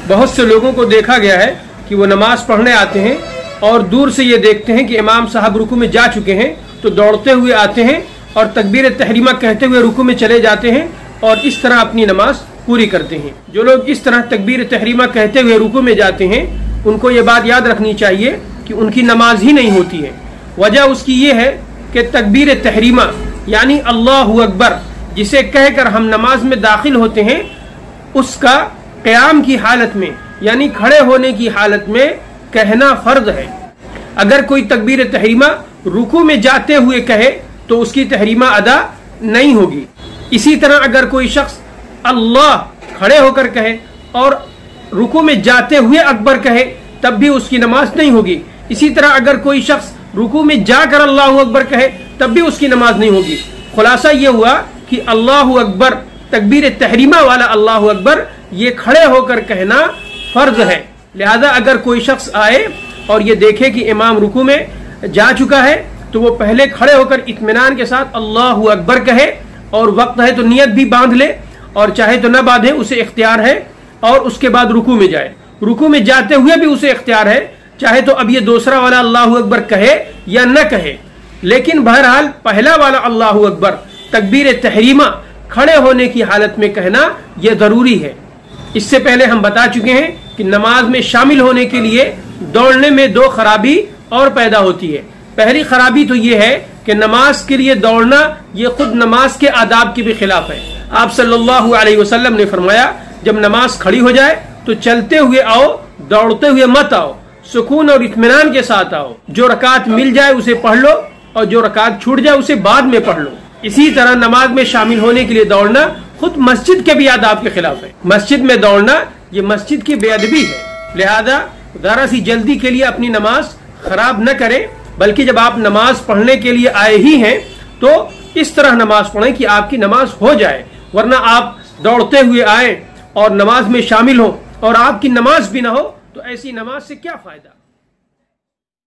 बहुत से लोगों को देखा गया है कि वो नमाज पढ़ने आते हैं और दूर से ये देखते हैं कि इमाम साहब रुकू में जा चुके हैं तो दौड़ते हुए आते हैं और तकबीर तहरीमा कहते हुए रुकू में चले जाते हैं और इस तरह अपनी नमाज पूरी करते हैं। जो लोग इस तरह तकबीर तहरीमा कहते हुए रुकू में जाते हैं उनको ये बात याद रखनी चाहिए कि उनकी नमाज ही नहीं होती है। वजह उसकी ये है कि तकबीर तहरीमा यानी अल्लाहु अकबर जिसे कहकर हम नमाज में दाखिल होते हैं उसका क़याम की हालत में यानी खड़े होने की हालत में कहना फर्ज है। अगर कोई तकबीर तहरीमा रुकू में जाते हुए कहे तो उसकी तहरीमा अदा नहीं होगी। इसी तरह अगर कोई शख्स अल्लाह खड़े होकर कहे और रुकू में जाते हुए अकबर कहे तब भी उसकी नमाज नहीं होगी। इसी तरह अगर कोई शख्स रुकू में जाकर अल्लाहु अकबर कहे तब भी उसकी नमाज नहीं होगी। खुलासा ये हुआ कि अल्लाहु अकबर तकबीर तहरीमा वाला अल्लाहु अकबर ये खड़े होकर कहना फर्ज है। लिहाजा अगर कोई शख्स आए और ये देखे कि इमाम रुकू में जा चुका है तो वो पहले खड़े होकर इत्मीनान के साथ अल्लाहु अकबर कहे और वक्त है तो नियत भी बांध ले और चाहे तो न बांधे, उसे इख्तियार है, और उसके बाद रुकू में जाए। रुकू में जाते हुए भी उसे इख्तियार है, चाहे तो अब ये दूसरा वाला अल्लाहु अकबर कहे या न कहे, लेकिन बहरहाल पहला वाला अल्लाहु अकबर तकबीर तहरीमा खड़े होने की हालत में कहना यह जरूरी है। इससे पहले हम बता चुके हैं कि नमाज में शामिल होने के लिए दौड़ने में दो खराबी और पैदा होती है। पहली खराबी तो ये है कि नमाज के लिए दौड़ना ये खुद नमाज के आदाब के भी खिलाफ है। आप सल्लल्लाहु अलैहि वसल्लम ने फरमाया, जब नमाज खड़ी हो जाए तो चलते हुए आओ, दौड़ते हुए मत आओ, सुकून और इत्मीनान के साथ आओ। जो रकात मिल जाए उसे पढ़ लो और जो रकात छूट जाए उसे बाद में पढ़ लो। इसी तरह नमाज में शामिल होने के लिए दौड़ना खुद मस्जिद के भी आदाब के खिलाफ है। मस्जिद में दौड़ना ये मस्जिद की बेअदबी है। लिहाजा जरा सी जल्दी के लिए अपनी नमाज खराब न करें, बल्कि जब आप नमाज पढ़ने के लिए आए ही हैं तो इस तरह नमाज पढ़ें कि आपकी नमाज हो जाए। वरना आप दौड़ते हुए आए और नमाज में शामिल हो और आपकी नमाज भी ना हो तो ऐसी नमाज से क्या फायदा।